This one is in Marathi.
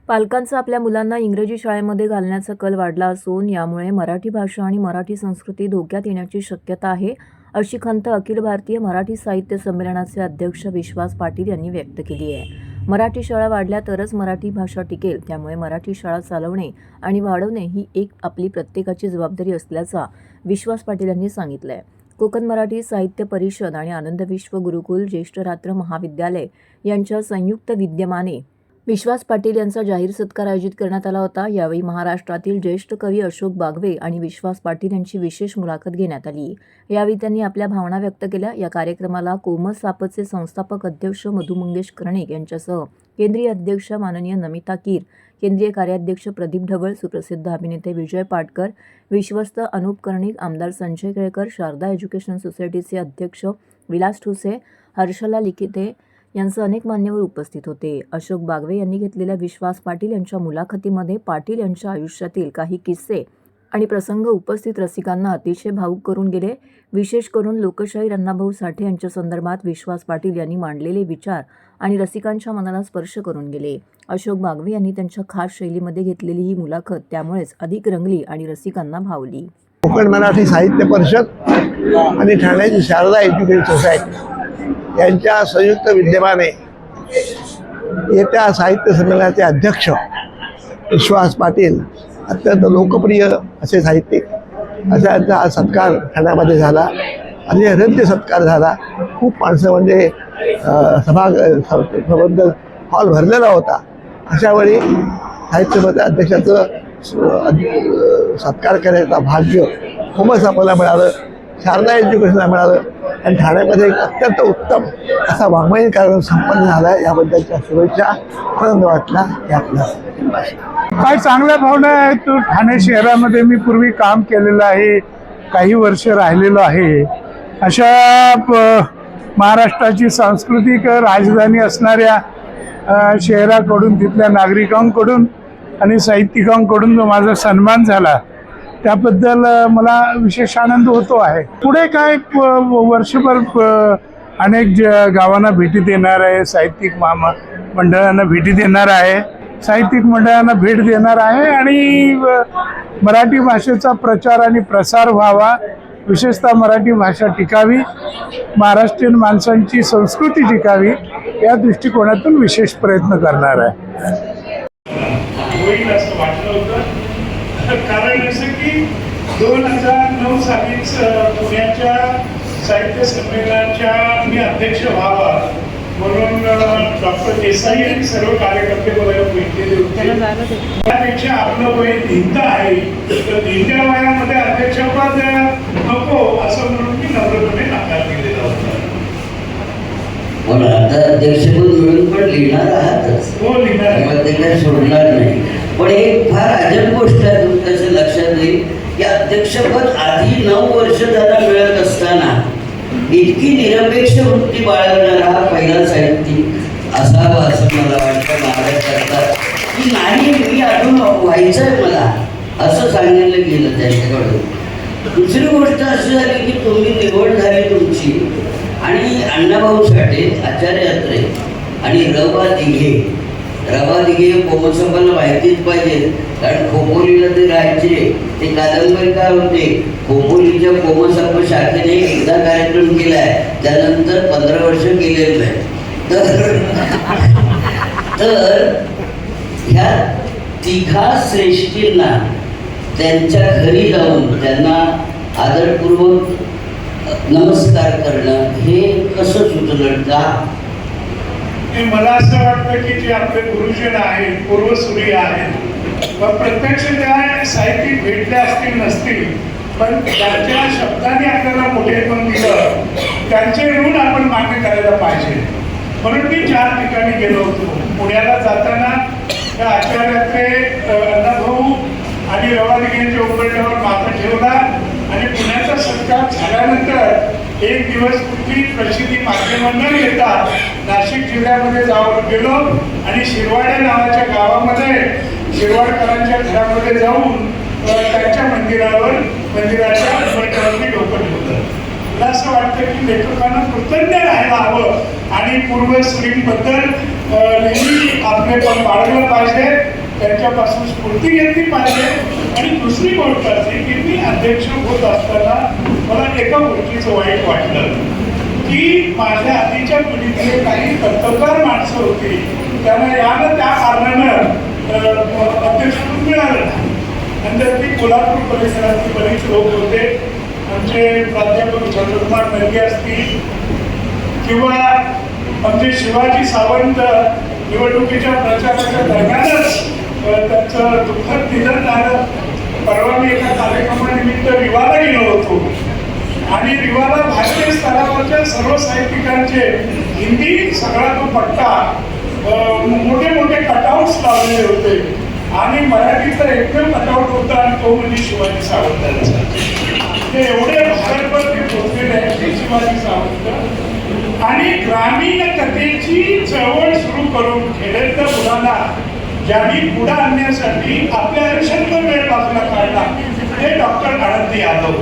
पालकांचा आपल्या मुलांना इंग्रजी शाळेमध्ये घालण्याचा कल वाढला असून यामुळे मराठी भाषा आणि मराठी संस्कृती धोक्यात येण्याची शक्यता आहे, अशी खंत अखिल भारतीय मराठी साहित्य संमेलनाचे अध्यक्ष विश्वास पाटील यांनी व्यक्त केली आहे. मराठी शाळा वाढल्या तरच मराठी भाषा टिकेल, त्यामुळे मराठी शाळा चालवणे आणि वाढवणे ही एक आपली प्रत्येकाची जबाबदारी असल्याचा विश्वास पाटील यांनी सांगितलं आहे. कोकण मराठी साहित्य परिषद आणि आनंद विश्व गुरुकुल ज्येष्ठ रात्र महाविद्यालय यांच्या संयुक्त विद्यमाने विश्वास पाटील यांचा जाहीर सत्कार आयोजित करण्यात आला होता. यावेळी महाराष्ट्रातील ज्येष्ठ कवी अशोक बागवे आणि विश्वास पाटील यांची विशेष मुलाखत घेण्यात आली. यावेळी त्यांनी आपल्या भावना व्यक्त केल्या. या कार्यक्रमाला कोमल सापचे संस्थापक अध्यक्ष मधु मंगेश कर्णिक यांच्यासह केंद्रीय अध्यक्ष माननीय नमिता कीर, केंद्रीय कार्याध्यक्ष प्रदीप ढवळ, सुप्रसिद्ध अभिनेते विजय पाटकर, विश्वस्त अनुप कर्णिक, आमदार संजय केळकर, शारदा एज्युकेशन सोसायटीचे अध्यक्ष विलास ठुसे, हर्षला लिखिते यांसह अनेक मान्यवर उपस्थित होते. अशोक बागवे यांनी घेतलेल्या विश्वास पाटील यांच्या मुलाखतीमध्ये पाटील यांच्या आयुष्यातील काही किस्से आणि प्रसंग उपस्थित रसिकांना अतिशय भावुक करून गेले. विशेष करून लोकशाहीर अण्णाभाऊ साठे यांच्या संदर्भात विश्वास पाटील यांनी मांडलेले विचार आणि रसिकांच्या मनाला स्पर्श करून गेले. अशोक बागवे यांनी त्यांच्या खास शैलीमध्ये घेतलेली ही मुलाखत त्यामुळेच अधिक रंगली आणि रसिकांना भावली. कोकण मराठी साहित्य परिषद आणि ठाण्याची शारदा एज्युकेशन सोसायटी यांच्या संयुक्त विद्यमाने येत्या साहित्य संमेलनाचे अध्यक्ष विश्वास पाटील, अत्यंत लोकप्रिय असे साहित्यिक, असा यांचा आज सत्कार ठाण्यामध्ये झाला आणि हृदय सत्कार झाला. खूप माणसं म्हणजे सभाबद्ध हॉल भरलेला होता. अशा वेळी साहित्य अध्यक्षाचं सत्कार करण्याचं भाग्य कोमल सापला मिळालं, शारदा एज्युकेशनला मिळालं आणि ठाण्यामध्ये एक अत्यंत उत्तम असा वाङ्मयीन कार्यक्रम संपन्न झाला आहे. याबद्दलच्या शुभेच्छा. आनंद वाटला. हे आपला काय चांगल्या भावना आहेत. तो ठाणे शहरामध्ये मी पूर्वी काम केलेलं आहे, काही वर्ष राहिलेलो आहे. अशा महाराष्ट्राची सांस्कृतिक राजधानी असणाऱ्या शहराकडून, तिथल्या नागरिकांकडून आणि साहित्यिकांकडून जो माझा सन्मान झाला त्याबद्दल मला विशेष आनंद होतो आहे. पुढे काय वर्षभर अनेक गावांना भेटी देणार आहे, साहित्यिक मंडळांना भेटी देणार आहे, साहित्यिक मंडळांना भेट देणार आहे आणि मराठी भाषेचा प्रचार आणि प्रसार व्हावा, विशेषतः मराठी भाषा टिकावी, महाराष्ट्रीयन माणसांची संस्कृती टिकावी या दृष्टिकोनातून विशेष प्रयत्न करणार आहे. कारण असं की 2009 सालीच पुण्याच्या साहित्य संमेलनाच्या मी अध्यक्ष व्हावा म्हणून डॉक्टर देसाई आणि सर्व कार्यकर्ते मला भेटलेले होते. त्यापेक्षा आपलं वय धिंत आहे, तर धिंत्या वयामध्ये अध्यक्षपद नको असं म्हणून मी नम्रपणे नकार दिलेला होता. आता अध्यक्षपद मिळून पण लिहिणार आहातच. हो, लिहिणार, ते काही सोडणार नाही. पण एक फार अजब गोष्ट आहे, तुमच्या लक्षात येईल की अध्यक्षपद आधी 9 वर्ष त्याला मिळत असताना इतकी निरपेक्ष वृत्ती बाळगणारा हा पहिला साहित्यिक असावा असं मला वाटतं महाराष्ट्रात. की नाही, मी अजून व्हायचं आहे मला असं सांगितलं गेलं त्यांच्याकडून. दुसरी गोष्ट अशी झाली की तुम्ही निवड झाली तुमची आणि अण्णाभाऊ साठे, आचार्य अत्रे आणि रवा दिघे कोमलसाहेबांना माहितीच पाहिजे, कारण खोपोलीला ते राहायचे. ते कादंबरीकार होते. खोपोलीच्या कोमलसाहेब शाखेने एकदा कार्यक्रम केलाय, त्यानंतर 15 वर्ष केलेलं नाही. तर ह्या तिघा श्रेष्ठींना त्यांच्या घरी जाऊन त्यांना आदरपूर्वक नमस्कार करणं हे कसं सुचलं का? मला असं वाटतं की जे आपले गुरुजन आहेत, पूर्वसुरी आहेत, प्रत्यक्ष त्या साहित्यिक भेटल्या असतील नसतील, पण त्यांच्या शब्दाने आपल्याला मोठेपण दिलं, त्यांचे ऋण आपण मान्य करायला पाहिजे. म्हणून मी 4 ठिकाणी गेलो होतो. पुण्याला जाताना त्या आचार्याचे अण्णाभाऊ आणि रवा दिघेंच्या उंबरठ्यावर माथा ठेवला आणि पुण्याचा सत्कार झाल्यानंतर एक दिवस कुठली प्रसिद्धी माध्यमं न येता नाशिक जिल्ह्यामध्ये गेलो आणि शिरवाडे नावाच्या गावामध्ये शिरवाडकरांच्या घरामध्ये जाऊन त्यांच्या मंदिराच्या उंबरठ्यावरती डोकं ठेवलं. मला असं वाटतं की लेखकांना कृतज्ञ राहायला हवं आणि पूर्वसुरींबद्दल नेहमी आपले पण बाळगलं पाहिजे. त्यांच्यापासून स्फूर्ती घेतली पाहिजे. आणि दुसरी गोष्ट अशी की मी अध्यक्ष होत असताना मला एका गोष्टीचं वाईट वाटलं की माझ्या आधीच्या पिढीतले काही कर्तबगार माणसं होती, त्यांना यानं त्या कारणानं अध्यक्षपद मिळालं नाही. नंतर ती कोल्हापूर परिसरातली बरीच लोक होते, आमचे प्राध्यापक चंद्रकुमार नरगे असतील किंवा आमचे शिवाजी सावंत निवडणुकीच्या प्रचाराच्या दरम्यानच त्यांचं दुःखद निधन झालं. परवा मी एका कार्यक्रमानिमित्त रिवाला गेलो होतो आणि रिवाला भारतीय स्तरावरच्या सर्व साहित्यिकांचे हिंदी सगळा तो पट्टा मोठे मोठे कटआउट्स लावलेले होते आणि मराठीचा एकमेव कटआउट होता आणि तो म्हणजे शिवाजी सावंतांचा. ते एवढे भारतभर ते पोचलेले आहेत ते शिवाजी सावंत. आणि ग्रामीण कथेची चळवळ सुरू करून खेड्यातल्या मुलांना ज्यांनी पुढे आणण्यासाठी आपल्या आयुष्यातला वेळ बाजूला काढला ते डॉक्टर आनंदी यादव.